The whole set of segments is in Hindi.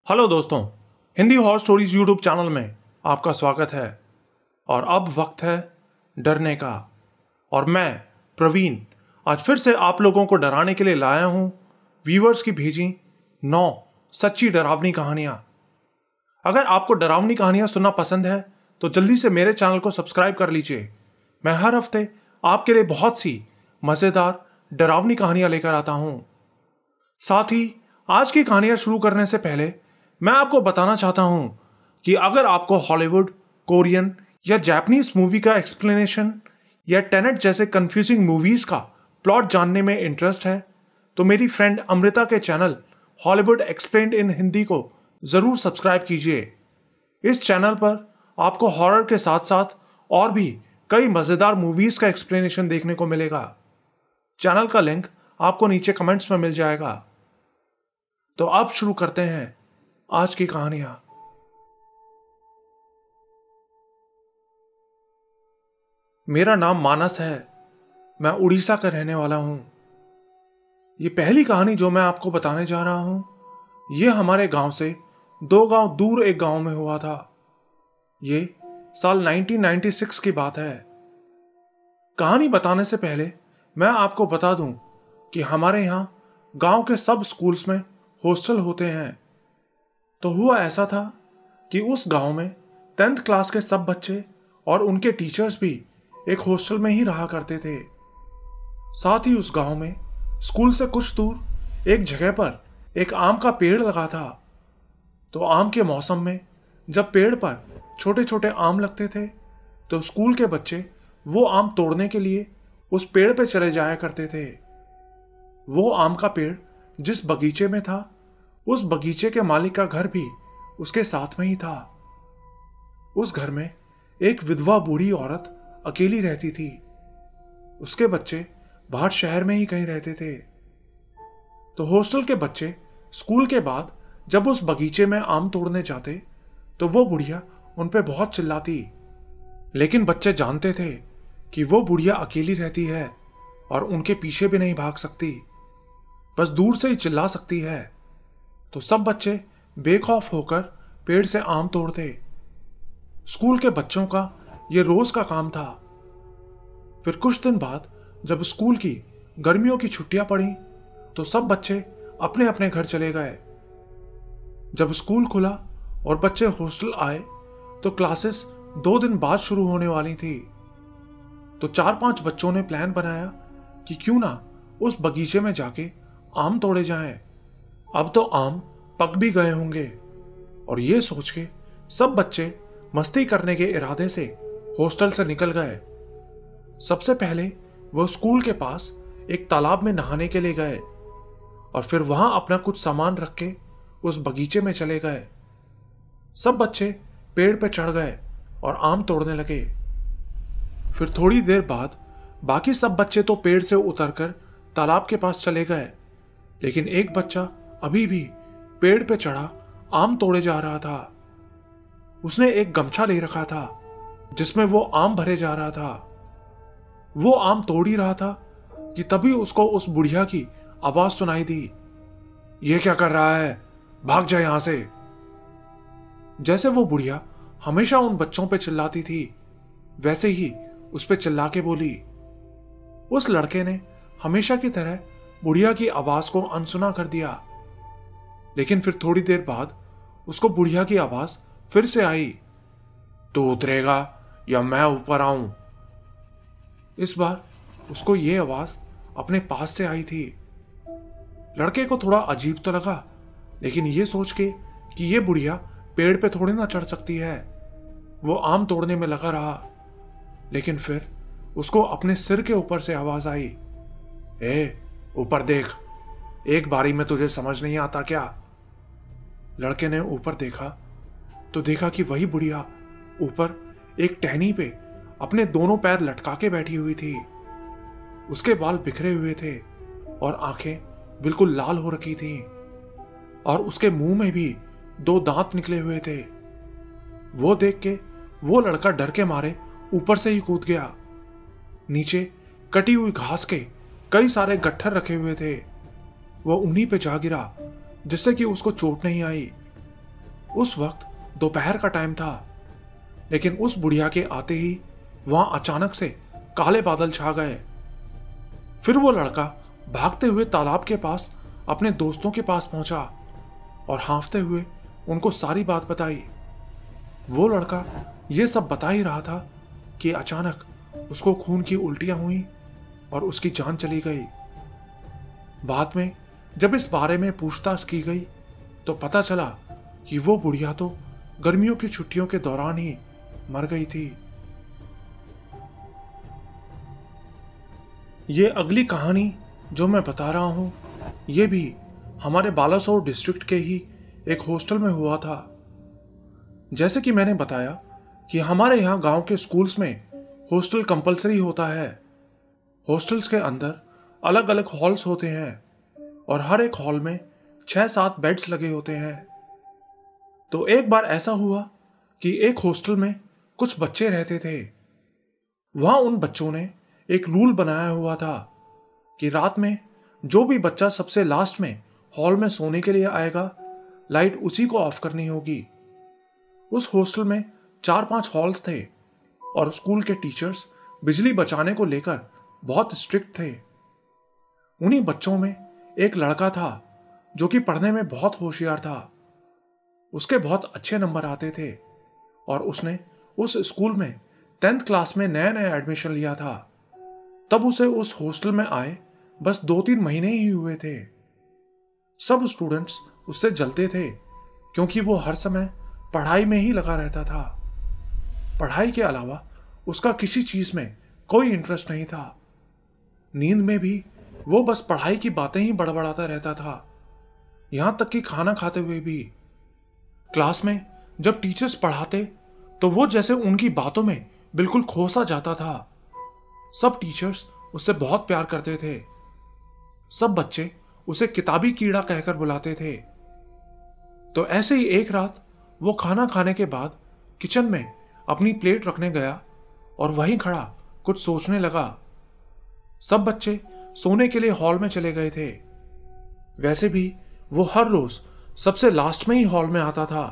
हेलो दोस्तों, Hindi horror stories YouTube channel में आपका स्वागत है। और अब वक्त है डरने का। और मैं प्रवीण आज फिर से आप लोगों को डराने के लिए लाया हूं व्यूअर्स की भेजी 9 सच्ची डरावनी कहानियां। अगर आपको डरावनी कहानियां सुनना पसंद है तो जल्दी से मेरे चैनल को सब्सक्राइब कर लीजिए। मैं हर हफ्ते आपके लिए बहुत सी मज़ेदार डरावनी कहानियां लेकर आता हूं। साथ ही आज की कहानियां शुरू करने से पहले मैं आपको बताना चाहता हूं कि अगर आपको हॉलीवुड, कोरियन या जापानीज मूवी का एक्सप्लेनेशन या टेनेट जैसे कंफ्यूजिंग मूवीज का प्लॉट जानने में इंटरेस्ट है तो मेरी फ्रेंड अमृता के चैनल हॉलीवुड एक्सप्लेन्ड इन हिंदी को ज़रूर सब्सक्राइब कीजिए। इस चैनल पर आपको हॉरर के साथ साथ और भी कई मज़ेदार मूवीज़ का एक्सप्लेनेशन देखने को मिलेगा। चैनल का लिंक आपको नीचे कमेंट्स में मिल जाएगा। तो अब शुरू करते हैं आज की कहानियां। मेरा नाम मानस है। मैं उड़ीसा का रहने वाला हूं। ये पहली कहानी जो मैं आपको बताने जा रहा हूं, ये हमारे गांव से 2 गांव दूर एक गांव में हुआ था। ये साल 1996 की बात है। कहानी बताने से पहले मैं आपको बता दूं कि हमारे यहां गांव के सब स्कूल्स में हॉस्टल होते हैं। तो हुआ ऐसा था कि उस गांव में 10th क्लास के सब बच्चे और उनके टीचर्स भी एक हॉस्टल में ही रहा करते थे। साथ ही उस गांव में स्कूल से कुछ दूर एक जगह पर एक आम का पेड़ लगा था। तो आम के मौसम में जब पेड़ पर छोटे छोटे आम लगते थे तो स्कूल के बच्चे वो आम तोड़ने के लिए उस पेड़ पे चले जाया करते थे। वो आम का पेड़ जिस बगीचे में था, उस बगीचे के मालिक का घर भी उसके साथ में ही था। उस घर में एक विधवा बूढ़ी औरत अकेली रहती थी। उसके बच्चे बाहर शहर में ही कहीं रहते थे। तो हॉस्टल के बच्चे स्कूल के बाद जब उस बगीचे में आम तोड़ने जाते तो वो बुढ़िया उन पे बहुत चिल्लाती। लेकिन बच्चे जानते थे कि वो बुढ़िया अकेली रहती है और उनके पीछे भी नहीं भाग सकती, बस दूर से ही चिल्ला सकती है। तो सब बच्चे बेखौफ होकर पेड़ से आम तोड़ते। स्कूल के बच्चों का यह रोज का काम था। फिर कुछ दिन बाद जब स्कूल की गर्मियों की छुट्टियां पड़ी तो सब बच्चे अपने अपने घर चले गए। जब स्कूल खुला और बच्चे हॉस्टल आए तो क्लासेस 2 दिन बाद शुरू होने वाली थी। तो 4-5 बच्चों ने प्लान बनाया कि क्यों ना उस बगीचे में जाके आम तोड़े जाएं। अब तो आम पक भी गए होंगे। और ये सोच के सब बच्चे मस्ती करने के इरादे से हॉस्टल से निकल गए। सबसे पहले वो स्कूल के पास एक तालाब में नहाने के लिए गए और फिर वहां अपना कुछ सामान रख के उस बगीचे में चले गए। सब बच्चे पेड़ पे चढ़ गए और आम तोड़ने लगे। फिर थोड़ी देर बाद बाकी सब बच्चे तो पेड़ से उतरकर तालाब के पास चले गए, लेकिन एक बच्चा अभी भी पेड़ पे चढ़ा आम तोड़े जा रहा था। उसने एक गमछा ले रखा था जिसमें वो आम भरे जा रहा था। वो आम तोड़ ही रहा था कि तभी उसको उस बुढ़िया की आवाज सुनाई दी, ये क्या कर रहा है, भाग जा यहां से। जैसे वो बुढ़िया हमेशा उन बच्चों पे चिल्लाती थी, वैसे ही उस पे चिल्ला के बोली। उस लड़के ने हमेशा की तरह बुढ़िया की आवाज को अनसुना कर दिया। लेकिन फिर थोड़ी देर बाद उसको बुढ़िया की आवाज फिर से आई, तू उतरेगा या मैं ऊपर आऊं। इस बार उसको ये आवाज अपने पास से आई थी। लड़के को थोड़ा अजीब तो लगा, लेकिन ये सोच के कि ये बुढ़िया पेड़ पे थोड़ी ना चढ़ सकती है, वो आम तोड़ने में लगा रहा। लेकिन फिर उसको अपने सिर के ऊपर से आवाज आई, ए ऊपर देख, एक बारी में तुझे समझ नहीं आता क्या। लड़के ने ऊपर देखा तो देखा कि वही बुढ़िया ऊपर एक टहनी पे अपने दोनों पैर लटका के बैठी हुई थी। उसके बाल बिखरे हुए थे और आंखें बिल्कुल लाल हो रखी थीं और उसके मुंह में भी 2 दांत निकले हुए थे। वो देख के वो लड़का डर के मारे ऊपर से ही कूद गया। नीचे कटी हुई घास के कई सारे गट्ठर रखे हुए थे। वो उन्हीं पे जा गिरा जिससे कि उसको चोट नहीं आई, उस वक्त दोपहर का टाइम था, लेकिन उस बुढ़िया के आते ही वहां अचानक से काले बादल छा गए। फिर वो लड़का भागते हुए तालाब के पास अपने दोस्तों के पास पहुंचा और हांफते हुए उनको सारी बात बताई। वो लड़का ये सब बता ही रहा था कि अचानक उसको खून की उल्टियां हुई और उसकी जान चली गई। बाद में जब इस बारे में पूछताछ की गई तो पता चला कि वो बुढ़िया तो गर्मियों की छुट्टियों के दौरान ही मर गई थी। ये अगली कहानी जो मैं बता रहा हूं, ये भी हमारे बालासोर डिस्ट्रिक्ट के ही एक हॉस्टल में हुआ था। जैसे कि मैंने बताया कि हमारे यहाँ गांव के स्कूल्स में हॉस्टल कंपलसरी होता है। हॉस्टल्स के अंदर अलग अलग हॉल्स होते हैं और हर एक हॉल में 6-7 बेड्स लगे होते हैं। तो एक बार ऐसा हुआ कि एक हॉस्टल में कुछ बच्चे रहते थे। वहां उन बच्चों ने एक रूल बनाया हुआ था कि रात में जो भी बच्चा सबसे लास्ट में हॉल में सोने के लिए आएगा, लाइट उसी को ऑफ करनी होगी। उस हॉस्टल में 4-5 हॉल्स थे और स्कूल के टीचर्स बिजली बचाने को लेकर बहुत स्ट्रिक्ट थे। उन्हीं बच्चों में एक लड़का था जो कि पढ़ने में बहुत होशियार था। उसके बहुत अच्छे नंबर आते थे और उसने उस स्कूल में 10th क्लास में नया नया एडमिशन लिया था। तब उसे उस हॉस्टल में आए बस 2-3 महीने ही हुए थे। सब स्टूडेंट्स उससे जलते थे क्योंकि वो हर समय पढ़ाई में ही लगा रहता था। पढ़ाई के अलावा उसका किसी चीज में कोई इंटरेस्ट नहीं था। नींद में भी वो बस पढ़ाई की बातें ही बड़बड़ाता रहता था, यहां तक कि खाना खाते हुए भी। क्लास में जब टीचर्स पढ़ाते तो वो जैसे उनकी बातों में बिल्कुल खो सा जाता था। सब टीचर्स उससे बहुत प्यार करते थे। सब बच्चे उसे किताबी कीड़ा कहकर बुलाते थे। तो ऐसे ही एक रात वो खाना खाने के बाद किचन में अपनी प्लेट रखने गया और वहीं खड़ा कुछ सोचने लगा। सब बच्चे सोने के लिए हॉल में चले गए थे। वैसे भी वो हर रोज सबसे लास्ट में ही हॉल में आता था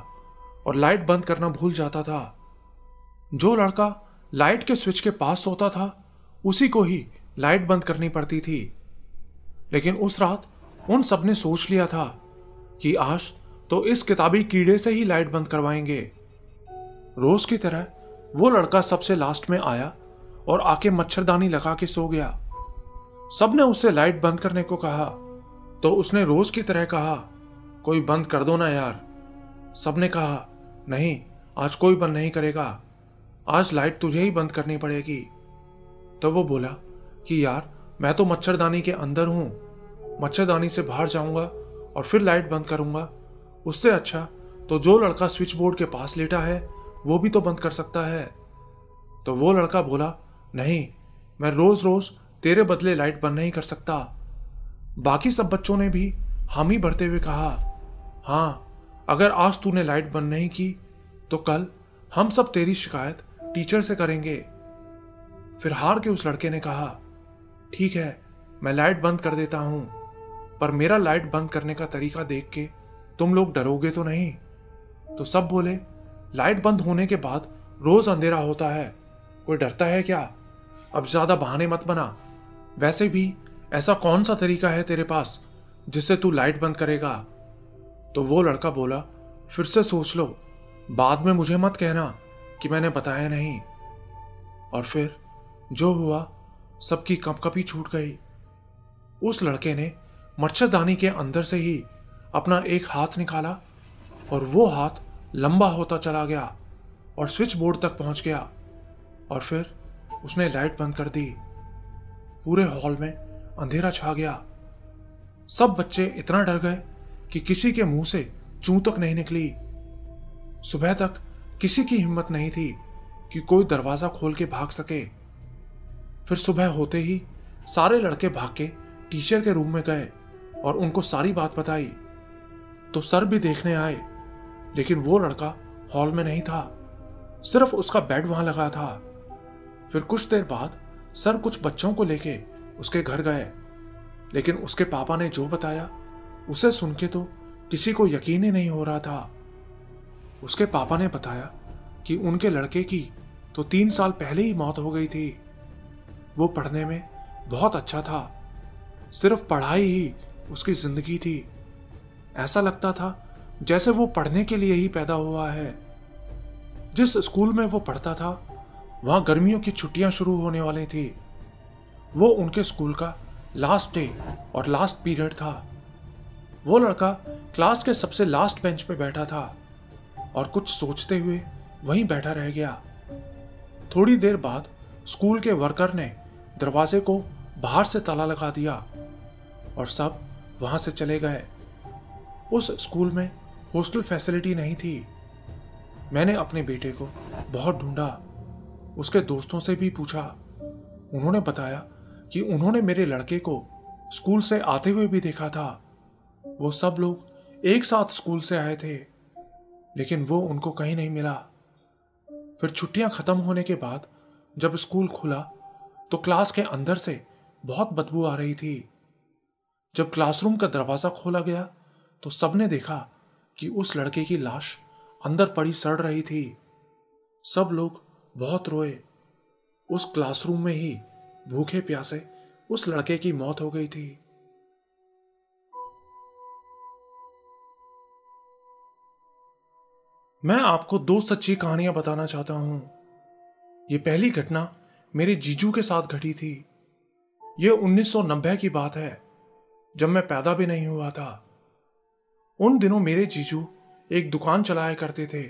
और लाइट बंद करना भूल जाता था। जो लड़का लाइट के स्विच के पास सोता था उसी को ही लाइट बंद करनी पड़ती थी। लेकिन उस रात उन सब ने सोच लिया था कि आज तो इस किताबी कीड़े से ही लाइट बंद करवाएंगे। रोज की तरह वो लड़का सबसे लास्ट में आया और आके मच्छरदानी लगा के सो गया। सबने उससे लाइट बंद करने को कहा तो उसने रोज की तरह कहा, कोई बंद कर दो ना यार। सबने कहा, नहीं, आज कोई बंद नहीं करेगा, आज लाइट तुझे ही बंद करनी पड़ेगी। तो वो बोला कि यार मैं तो मच्छरदानी के अंदर हूं, मच्छरदानी से बाहर जाऊंगा और फिर लाइट बंद करूंगा। उससे अच्छा तो जो लड़का स्विच बोर्ड के पास लेटा है वो भी तो बंद कर सकता है। तो वो लड़का बोला, नहीं, मैं रोज रोज तेरे बदले लाइट बंद नहीं कर सकता। बाकी सब बच्चों ने भी हामी भरते हुए कहा, हाँ, अगर आज तूने लाइट बंद नहीं की तो कल हम सब तेरी शिकायत टीचर से करेंगे। फिर हार के उस लड़के ने कहा, ठीक है, मैं लाइट बंद कर देता हूं, पर मेरा लाइट बंद करने का तरीका देख के तुम लोग डरोगे तो नहीं? तो सब बोले, लाइट बंद होने के बाद रोज अंधेरा होता है, कोई डरता है क्या? अब ज्यादा बहाने मत बना। वैसे भी ऐसा कौन सा तरीका है तेरे पास जिससे तू लाइट बंद करेगा? तो वो लड़का बोला, फिर से सोच लो, बाद में मुझे मत कहना कि मैंने बताया नहीं। और फिर जो हुआ, सबकी कंपकपी छूट गई। उस लड़के ने मच्छरदानी के अंदर से ही अपना एक हाथ निकाला और वो हाथ लंबा होता चला गया और स्विच बोर्ड तक पहुंच गया और फिर उसने लाइट बंद कर दी। पूरे हॉल में अंधेरा छा गया। सब बच्चे इतना डर गए कि किसी के मुंह से चूं तक नहीं निकली। सुबह तक किसी की हिम्मत नहीं थी कि कोई दरवाजा खोल के भाग सके। फिर सुबह होते ही सारे लड़के भाग के टीचर के रूम में गए और उनको सारी बात बताई। तो सर भी देखने आए, लेकिन वो लड़का हॉल में नहीं था, सिर्फ उसका बेड वहां लगा था। फिर कुछ देर बाद सर कुछ बच्चों को लेके उसके घर गए, लेकिन उसके पापा ने जो बताया उसे सुन के तो किसी को यकीन ही नहीं हो रहा था। उसके पापा ने बताया कि उनके लड़के की तो 3 साल पहले ही मौत हो गई थी। वो पढ़ने में बहुत अच्छा था, सिर्फ पढ़ाई ही उसकी जिंदगी थी। ऐसा लगता था जैसे वो पढ़ने के लिए ही पैदा हुआ है। जिस स्कूल में वो पढ़ता था वहां गर्मियों की छुट्टियां शुरू होने वाली थी। वो उनके स्कूल का लास्ट डे और लास्ट पीरियड था। वो लड़का क्लास के सबसे लास्ट बेंच पे बैठा था और कुछ सोचते हुए वहीं बैठा रह गया। थोड़ी देर बाद स्कूल के वर्कर ने दरवाजे को बाहर से ताला लगा दिया और सब वहां से चले गए। उस स्कूल में हॉस्टल फैसिलिटी नहीं थी। मैंने अपने बेटे को बहुत ढूंढा, उसके दोस्तों से भी पूछा। उन्होंने बताया कि उन्होंने मेरे लड़के को स्कूल से आते हुए भी देखा था। वो सब लोग एक साथ स्कूल से आए थे, लेकिन वो उनको कहीं नहीं मिला। फिर छुट्टियां खत्म होने के बाद जब स्कूल खुला तो क्लास के अंदर से बहुत बदबू आ रही थी। जब क्लासरूम का दरवाजा खोला गया तो सबने देखा कि उस लड़के की लाश अंदर पड़ी सड़ रही थी। सब लोग बहुत रोए। उस क्लासरूम में ही भूखे प्यासे उस लड़के की मौत हो गई थी। मैं आपको 2 सच्ची कहानियां बताना चाहता हूं। ये पहली घटना मेरे जीजू के साथ घटी थी। ये 1990 की बात है, जब मैं पैदा भी नहीं हुआ था। उन दिनों मेरे जीजू एक दुकान चलाया करते थे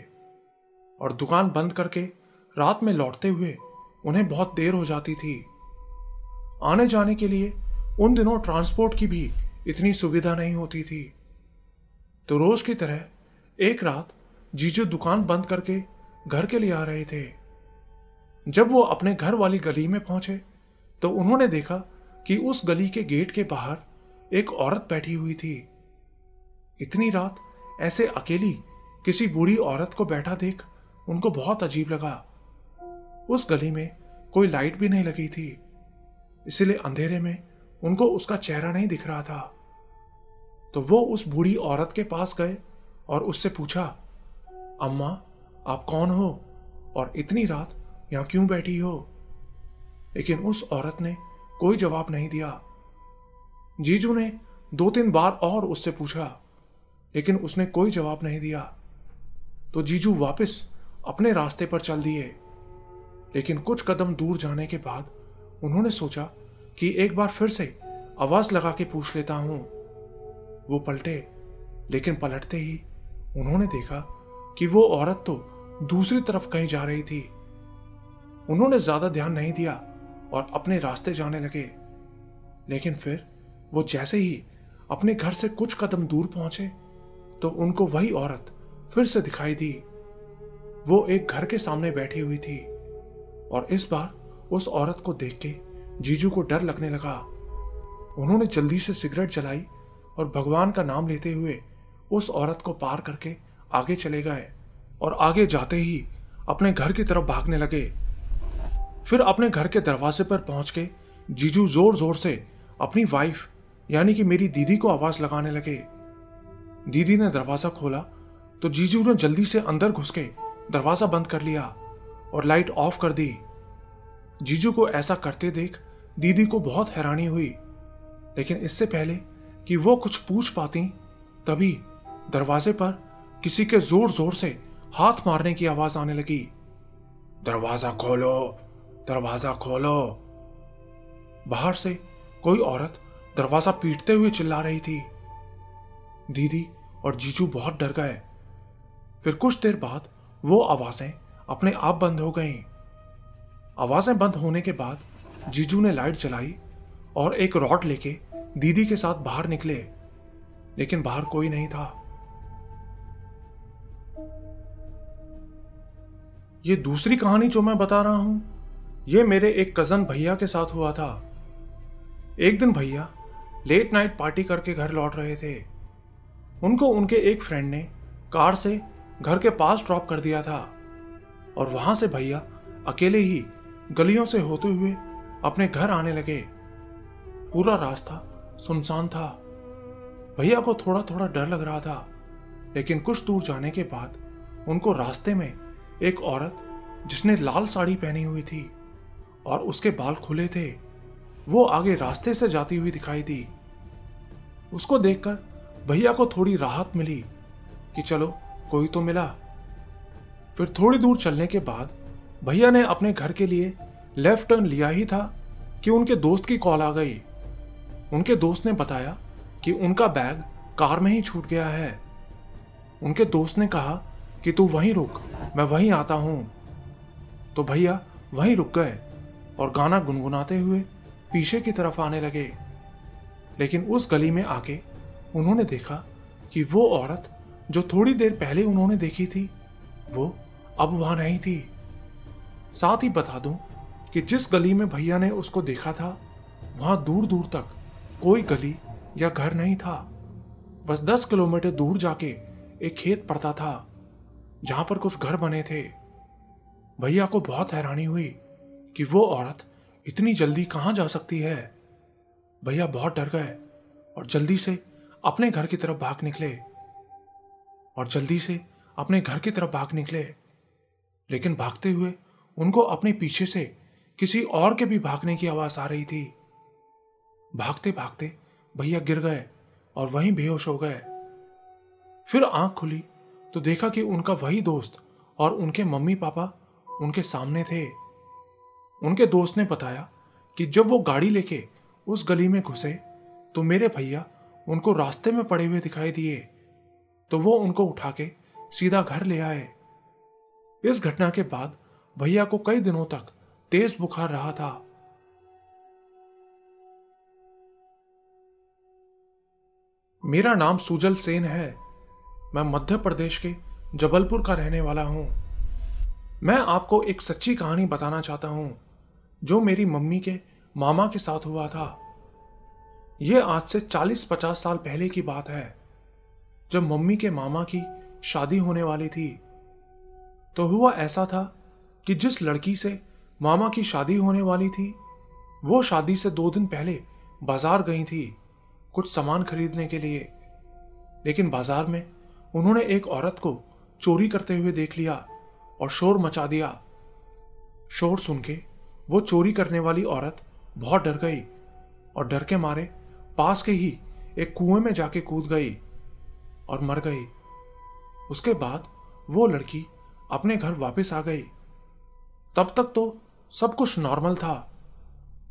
और दुकान बंद करके रात में लौटते हुए उन्हें बहुत देर हो जाती थी। आने जाने के लिए उन दिनों ट्रांसपोर्ट की भी इतनी सुविधा नहीं होती थी। तो रोज की तरह एक रात जीजू दुकान बंद करके घर के लिए आ रहे थे। जब वो अपने घर वाली गली में पहुंचे तो उन्होंने देखा कि उस गली के गेट के बाहर एक औरत बैठी हुई थी। इतनी रात ऐसे अकेली किसी बूढ़ी औरत को बैठा देख उनको बहुत अजीब लगा। उस गली में कोई लाइट भी नहीं लगी थी, इसलिए अंधेरे में उनको उसका चेहरा नहीं दिख रहा था। तो वो उस बूढ़ी औरत के पास गए और उससे पूछा, अम्मा आप कौन हो और इतनी रात यहां क्यों बैठी हो? लेकिन उस औरत ने कोई जवाब नहीं दिया। जीजू ने 2-3 बार और उससे पूछा, लेकिन उसने कोई जवाब नहीं दिया। तो जीजू वापस अपने रास्ते पर चल दिए। लेकिन कुछ कदम दूर जाने के बाद उन्होंने सोचा कि एक बार फिर से आवाज लगा के पूछ लेता हूं। वो पलटे, लेकिन पलटते ही उन्होंने देखा कि वो औरत तो दूसरी तरफ कहीं जा रही थी। उन्होंने ज्यादा ध्यान नहीं दिया और अपने रास्ते जाने लगे। लेकिन फिर वो जैसे ही अपने घर से कुछ कदम दूर पहुंचे तो उनको वही औरत फिर से दिखाई दी। वो एक घर के सामने बैठी हुई थी और इस बार उस औरत को देख के जीजू को डर लगने लगा। उन्होंने जल्दी से सिगरेट जलाई और भगवान का नाम लेते हुए उस औरत को पार करके आगे चले गए और आगे जाते ही अपने घर की तरफ भागने लगे। फिर अपने घर के दरवाजे पर पहुंच के जीजू जोर जोर से अपनी वाइफ यानी कि मेरी दीदी को आवाज लगाने लगे। दीदी ने दरवाजा खोला तो जीजू ने जल्दी से अंदर घुस के दरवाजा बंद कर लिया और लाइट ऑफ कर दी। जीजू को ऐसा करते देख दीदी को बहुत हैरानी हुई, लेकिन इससे पहले कि वो कुछ पूछ पाती तभी दरवाजे पर किसी के जोर जोर से हाथ मारने की आवाज आने लगी। दरवाजा खोलो, दरवाजा खोलो। बाहर से कोई औरत दरवाजा पीटते हुए चिल्ला रही थी। दीदी और जीजू बहुत डर गए। फिर कुछ देर बाद वो आवाजें अपने आप बंद हो गईं। आवाजें बंद होने के बाद जीजू ने लाइट जलाई और एक रॉड लेके दीदी के साथ बाहर निकले, लेकिन बाहर कोई नहीं था। ये दूसरी कहानी जो मैं बता रहा हूं, ये मेरे एक कजन भैया के साथ हुआ था। एक दिन भैया लेट नाइट पार्टी करके घर लौट रहे थे। उनको उनके एक फ्रेंड ने कार से घर के पास ड्रॉप कर दिया था और वहां से भैया अकेले ही गलियों से होते हुए अपने घर आने लगे। पूरा रास्ता सुनसान था। भैया को थोड़ा थोड़ा डर लग रहा था, लेकिन कुछ दूर जाने के बाद उनको रास्ते में एक औरत जिसने लाल साड़ी पहनी हुई थी और उसके बाल खुले थे, वो आगे रास्ते से जाती हुई दिखाई दी। उसको देखकर भैया को थोड़ी राहत मिली कि चलो कोई तो मिला। फिर थोड़ी दूर चलने के बाद भैया ने अपने घर के लिए लेफ्ट टर्न लिया ही था कि उनके दोस्त की कॉल आ गई। उनके दोस्त ने बताया कि उनका बैग कार में ही छूट गया है। उनके दोस्त ने कहा कि तू वहीं रुक, मैं वहीं आता हूं। तो भैया वहीं रुक गए और गाना गुनगुनाते हुए पीछे की तरफ आने लगे। लेकिन उस गली में आके उन्होंने देखा कि वो औरत जो थोड़ी देर पहले उन्होंने देखी थी, वो अब वहां नहीं थी। साथ ही बता दूं कि जिस गली में भैया ने उसको देखा था, वहां दूर दूर तक कोई गली या घर नहीं था। बस 10 किलोमीटर दूर जाके एक खेत पड़ता था जहां पर कुछ घर बने थे। भैया को बहुत हैरानी हुई कि वो औरत इतनी जल्दी कहां जा सकती है। भैया बहुत डर गए और जल्दी से अपने घर की तरफ भाग निकले। लेकिन भागते हुए उनको अपने पीछे से किसी और के भी भागने की आवाज आ रही थी। भागते भागते भैया गिर गए और वहीं बेहोश हो गए। फिर आंख खुली तो देखा कि उनका वही दोस्त और उनके मम्मी पापा उनके सामने थे। उनके दोस्त ने बताया कि जब वो गाड़ी लेके उस गली में घुसे तो मेरे भैया उनको रास्ते में पड़े हुए दिखाई दिए, तो वो उनको उठा के सीधा घर ले आए। इस घटना के बाद भैया को कई दिनों तक तेज बुखार रहा था। मेरा नाम सुजल सेन है। मैं मध्य प्रदेश के जबलपुर का रहने वाला हूं। मैं आपको एक सच्ची कहानी बताना चाहता हूं जो मेरी मम्मी के मामा के साथ हुआ था। यह आज से 40-50 साल पहले की बात है, जब मम्मी के मामा की शादी होने वाली थी। तो हुआ ऐसा था कि जिस लड़की से मामा की शादी होने वाली थी, वो शादी से 2 दिन पहले बाजार गई थी कुछ सामान खरीदने के लिए। लेकिन बाजार में उन्होंने एक औरत को चोरी करते हुए देख लिया और शोर मचा दिया। शोर सुन के वो चोरी करने वाली औरत बहुत डर गई और डर के मारे पास के ही एक कुएं में जाके कूद गई और मर गई। उसके बाद वो लड़की अपने घर वापस आ गई। तब तक तो सब कुछ नॉर्मल था,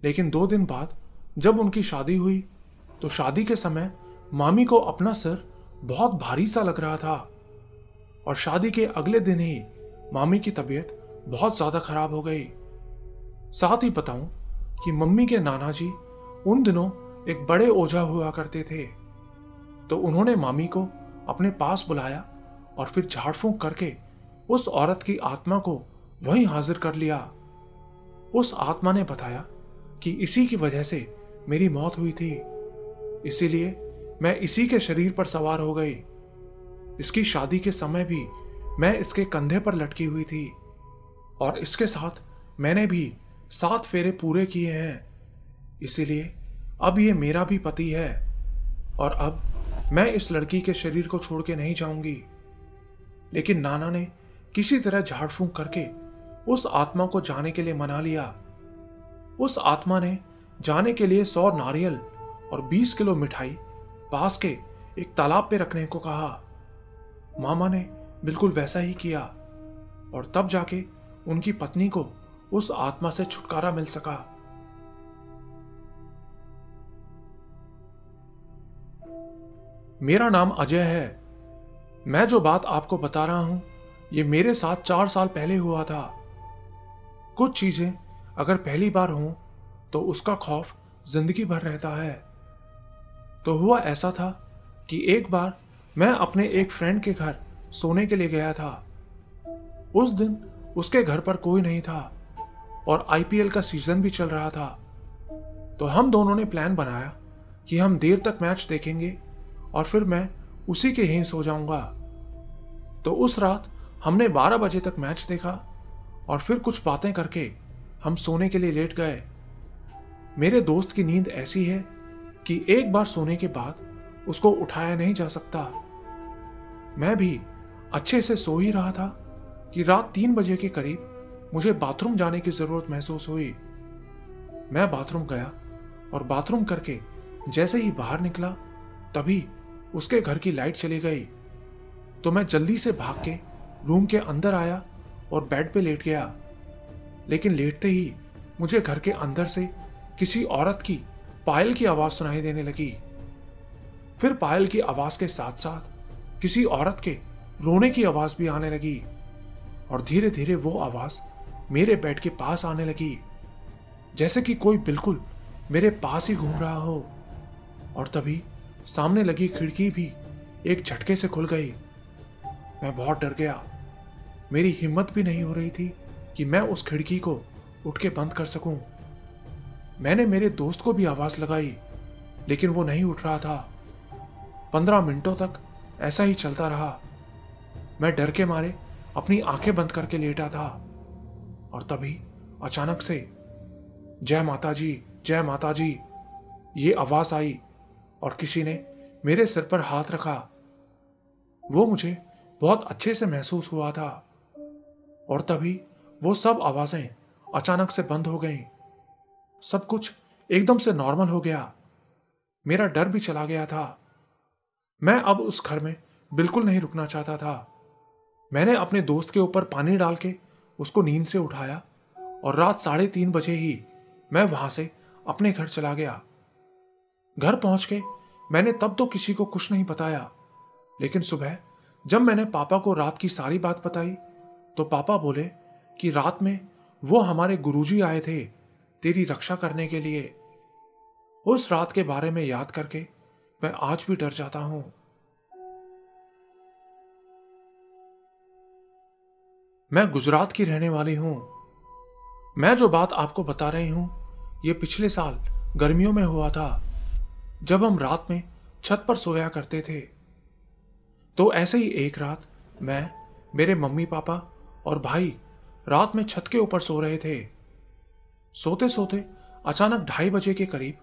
लेकिन 2 दिन बाद जब उनकी शादी हुई तो शादी के समय मामी को अपना सिर बहुत भारी सा लग रहा था और शादी के अगले दिन ही मामी की तबीयत बहुत ज्यादा खराब हो गई। साथ ही बताऊं कि मम्मी के नाना जी उन दिनों एक बड़े ओझा हुआ करते थे। तो उन्होंने मामी को अपने पास बुलाया और फिर झाड़ फूंक करके उस औरत की आत्मा को वहीं हाजिर कर लिया। उस आत्मा ने बताया कि इसी की वजह से मेरी मौत हुई थी, इसीलिए मैं इसी के शरीर पर सवार हो गई। इसकी शादी के समय भी मैं इसके कंधे पर लटकी हुई थी और इसके साथ मैंने भी 7 फेरे पूरे किए हैं। इसीलिए अब ये मेरा भी पति है और अब मैं इस लड़की के शरीर को छोड़ के नहीं जाऊंगी। लेकिन नाना ने किसी तरह झाड़ फूंक करके उस आत्मा को जाने के लिए मना लिया। उस आत्मा ने जाने के लिए 100 नारियल और 20 किलो मिठाई पास के एक तालाब पे रखने को कहा। मामा ने बिल्कुल वैसा ही किया और तब जाके उनकी पत्नी को उस आत्मा से छुटकारा मिल सका। मेरा नाम अजय है। मैं जो बात आपको बता रहा हूं, ये मेरे साथ 4 साल पहले हुआ था। कुछ चीजें अगर पहली बार हों तो उसका खौफ जिंदगी भर रहता है। तो हुआ ऐसा था कि एक बार मैं अपने एक फ्रेंड के घर सोने के लिए गया था। उस दिन उसके घर पर कोई नहीं था और आईपीएल का सीजन भी चल रहा था। तो हम दोनों ने प्लान बनाया कि हम देर तक मैच देखेंगे और फिर मैं उसी के यहीं सो जाऊंगा। तो उस रात हमने 12 बजे तक मैच देखा और फिर कुछ बातें करके हम सोने के लिए लेट गए। मेरे दोस्त की नींद ऐसी है कि एक बार सोने के बाद उसको उठाया नहीं जा सकता। मैं भी अच्छे से सो ही रहा था कि रात 3 बजे के करीब मुझे बाथरूम जाने की जरूरत महसूस हुई। मैं बाथरूम गया और बाथरूम करके जैसे ही बाहर निकला तभी उसके घर की लाइट चली गई। तो मैं जल्दी से भाग के रूम के अंदर आया और बेड पे लेट गया। लेकिन लेटते ही मुझे घर के अंदर से किसी औरत की पायल की आवाज सुनाई देने लगी। फिर पायल की आवाज के साथ साथ किसी औरत के रोने की आवाज भी आने लगी और धीरे धीरे वो आवाज मेरे बेड के पास आने लगी, जैसे कि कोई बिल्कुल मेरे पास ही घूम रहा हो। और तभी सामने लगी खिड़की भी एक झटके से खुल गई। मैं बहुत डर गया। मेरी हिम्मत भी नहीं हो रही थी कि मैं उस खिड़की को उठ के बंद कर सकूं। मैंने मेरे दोस्त को भी आवाज लगाई, लेकिन वो नहीं उठ रहा था। 15 मिनटों तक ऐसा ही चलता रहा। मैं डर के मारे अपनी आंखें बंद करके लेटा था और तभी अचानक से जय माता जी, जय माता जी, ये आवाज आई और किसी ने मेरे सिर पर हाथ रखा। वो मुझे बहुत अच्छे से महसूस हुआ था और तभी वो सब आवाजें अचानक से बंद हो गईं। सब कुछ एकदम से नॉर्मल हो गया। मेरा डर भी चला गया था। मैं अब उस घर में बिल्कुल नहीं रुकना चाहता था। मैंने अपने दोस्त के ऊपर पानी डाल के उसको नींद से उठाया और रात 3:30 बजे ही मैं वहां से अपने घर चला गया। घर पहुंच के मैंने तब तो किसी को कुछ नहीं बताया, लेकिन सुबह जब मैंने पापा को रात की सारी बात बताई तो पापा बोले कि रात में वो हमारे गुरुजी आए थे तेरी रक्षा करने के लिए। उस रात के बारे में याद करके मैं आज भी डर जाता हूं। मैं गुजरात की रहने वाली हूं। मैं जो बात आपको बता रही हूं ये पिछले साल गर्मियों में हुआ था, जब हम रात में छत पर सोया करते थे। तो ऐसे ही एक रात मैं, मेरे मम्मी पापा और भाई रात में छत के ऊपर सो रहे थे। सोते सोते अचानक 2:30 बजे के करीब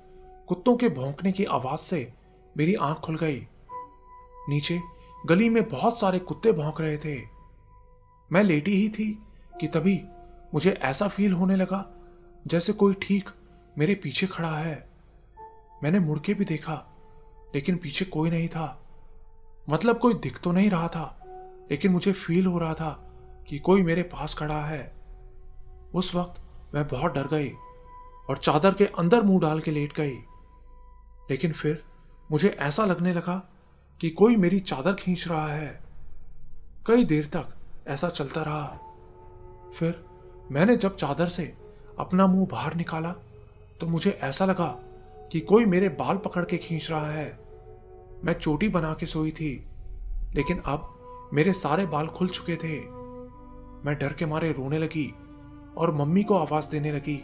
कुत्तों के भौंकने की आवाज से मेरी आंख खुल गई। नीचे गली में बहुत सारे कुत्ते भौंक रहे थे। मैं लेटी ही थी कि तभी मुझे ऐसा फील होने लगा जैसे कोई ठीक मेरे पीछे खड़ा है। मैंने मुड़ के भी देखा, लेकिन पीछे कोई नहीं था। मतलब कोई दिख तो नहीं रहा था, लेकिन मुझे फील हो रहा था कि कोई मेरे पास खड़ा है। उस वक्त मैं बहुत डर गई और चादर के अंदर मुंह डाल के लेट गई। लेकिन फिर मुझे ऐसा लगने लगा कि कोई मेरी चादर खींच रहा है। कई देर तक ऐसा चलता रहा। फिर मैंने जब चादर से अपना मुंह बाहर निकाला तो मुझे ऐसा लगा कि कोई मेरे बाल पकड़ के खींच रहा है। मैं चोटी बना के सोई थी, लेकिन अब मेरे सारे बाल खुल चुके थे। मैं डर के मारे रोने लगी और मम्मी को आवाज देने लगी,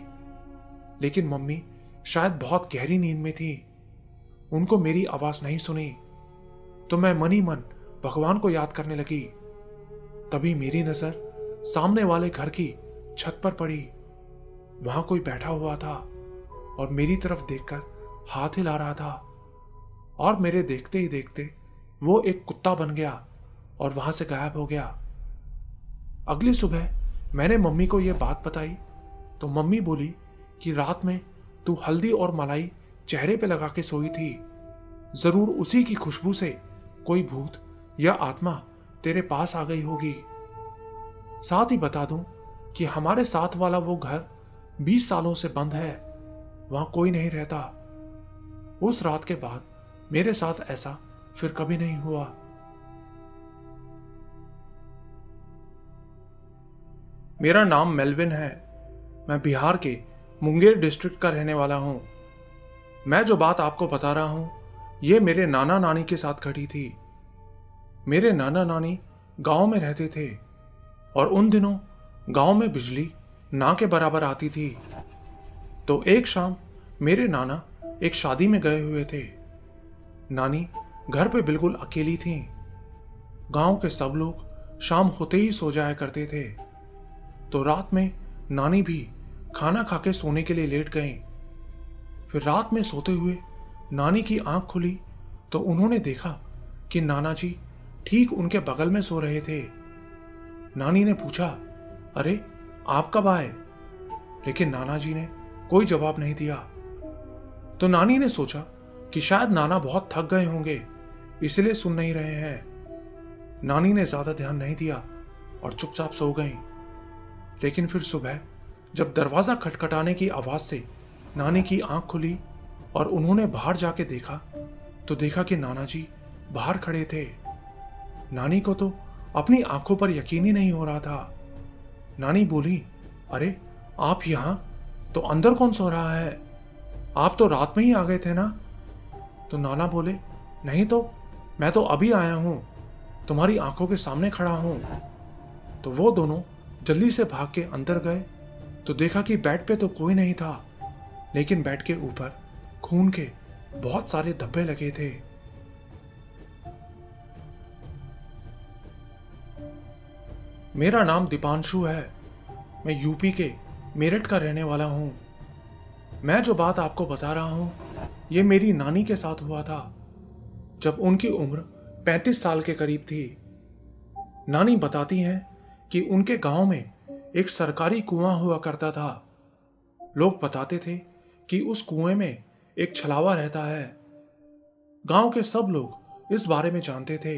लेकिन मम्मी शायद बहुत गहरी नींद में थी। उनको मेरी आवाज नहीं सुनी। तो मैं मन ही मन भगवान को याद करने लगी। तभी मेरी नजर सामने वाले घर की छत पर पड़ी। वहां कोई बैठा हुआ था और मेरी तरफ देखकर हाथ हिला रहा था, और मेरे देखते ही देखते वो एक कुत्ता बन गया और वहां से गायब हो गया। अगली सुबह मैंने मम्मी को यह बात बताई तो मम्मी बोली कि रात में तू हल्दी और मलाई चेहरे पे लगा के सोई थी। जरूर उसी की खुशबू से कोई भूत या आत्मा तेरे पास आ गई होगी। साथ ही बता दूं कि हमारे साथ वाला वो घर 20 सालों से बंद है, वहां कोई नहीं रहता। उस रात के बाद मेरे साथ ऐसा फिर कभी नहीं हुआ। मेरा नाम मेलविन है। मैं बिहार के मुंगेर डिस्ट्रिक्ट का रहने वाला हूं। मैं जो बात आपको बता रहा हूं ये मेरे नाना नानी के साथ घटी थी। मेरे नाना नानी गांव में रहते थे और उन दिनों गांव में बिजली ना के बराबर आती थी। तो एक शाम मेरे नाना एक शादी में गए हुए थे। नानी घर पे बिल्कुल अकेली थीं। गांव के सब लोग शाम होते ही सो जाया करते थे। तो रात में नानी भी खाना खा के सोने के लिए लेट गईं। फिर रात में सोते हुए नानी की आंख खुली तो उन्होंने देखा कि नाना जी ठीक उनके बगल में सो रहे थे। नानी ने पूछा, अरे आप कब आए? लेकिन नाना जी ने कोई जवाब नहीं दिया। तो नानी ने सोचा कि शायद नाना बहुत थक गए होंगे, इसलिए सुन नहीं रहे हैं। नानी ने ज्यादा ध्यान नहीं दिया और चुपचाप सो गई। लेकिन फिर सुबह जब दरवाजा खटखटाने की आवाज से नानी की आंख खुली और उन्होंने बाहर जाके देखा, तो देखा कि नाना जी बाहर खड़े थे। नानी को तो अपनी आंखों पर यकीन ही नहीं हो रहा था। नानी बोली, अरे आप यहां? तो अंदर कौन सो रहा है? आप तो रात में ही आ गए थे ना? तो नाना बोले, नहीं तो मैं तो अभी आया हूं, तुम्हारी आंखों के सामने खड़ा हूं। तो वो दोनों जल्दी से भाग के अंदर गए तो देखा कि बेड पे तो कोई नहीं था, लेकिन बेड के ऊपर खून के बहुत सारे धब्बे लगे थे। मेरा नाम दीपांशु है। मैं यूपी के मेरठ का रहने वाला हूं। मैं जो बात आपको बता रहा हूं, ये मेरी नानी के साथ हुआ था जब उनकी उम्र 35 साल के करीब थी। नानी बताती हैं कि उनके गांव में एक सरकारी कुआं हुआ करता था। लोग बताते थे कि उस कुएं में एक छलावा रहता है। गांव के सब लोग इस बारे में जानते थे,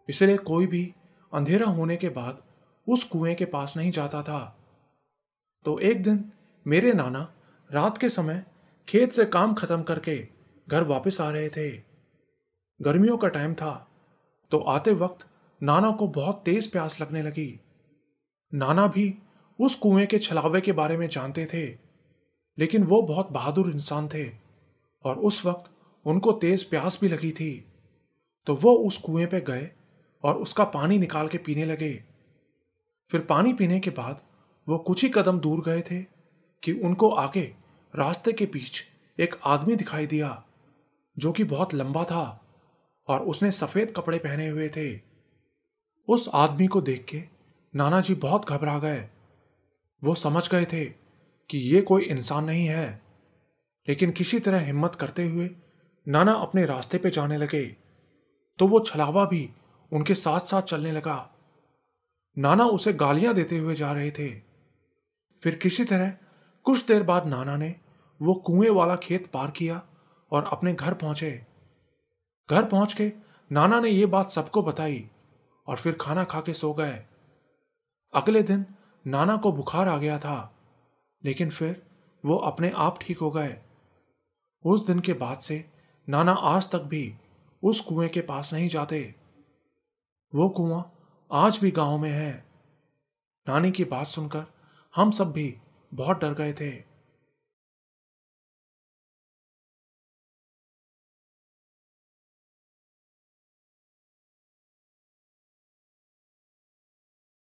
इसलिए कोई भी अंधेरा होने के बाद उस कुएं के पास नहीं जाता था। तो एक दिन मेरे नाना रात के समय खेत से काम खत्म करके घर वापस आ रहे थे। गर्मियों का टाइम था, तो आते वक्त नाना को बहुत तेज प्यास लगने लगी। नाना भी उस कुएं के छलावे के बारे में जानते थे, लेकिन वो बहुत बहादुर इंसान थे और उस वक्त उनको तेज प्यास भी लगी थी। तो वो उस कुएं पे गए और उसका पानी निकाल के पीने लगे। फिर पानी पीने के बाद वो कुछ ही कदम दूर गए थे कि उनको आगे रास्ते के बीच एक आदमी दिखाई दिया, जो कि बहुत लंबा था और उसने सफेद कपड़े पहने हुए थे। उस आदमी को देख के नाना जी बहुत घबरा गए। वो समझ गए थे कि ये कोई इंसान नहीं है, लेकिन किसी तरह हिम्मत करते हुए नाना अपने रास्ते पे जाने लगे। तो वो छलावा भी उनके साथ साथ चलने लगा। नाना उसे गालियां देते हुए जा रहे थे। फिर किसी तरह कुछ देर बाद नाना ने वो कुएं वाला खेत पार किया और अपने घर पहुंचे। घर पहुंच के नाना ने ये बात सबको बताई और फिर खाना खा के सो गए। अगले दिन नाना को बुखार आ गया था, लेकिन फिर वो अपने आप ठीक हो गए। उस दिन के बाद से नाना आज तक भी उस कुएं के पास नहीं जाते। वो कुआं आज भी गांव में है। नानी की बात सुनकर हम सब भी बहुत डर गए थे।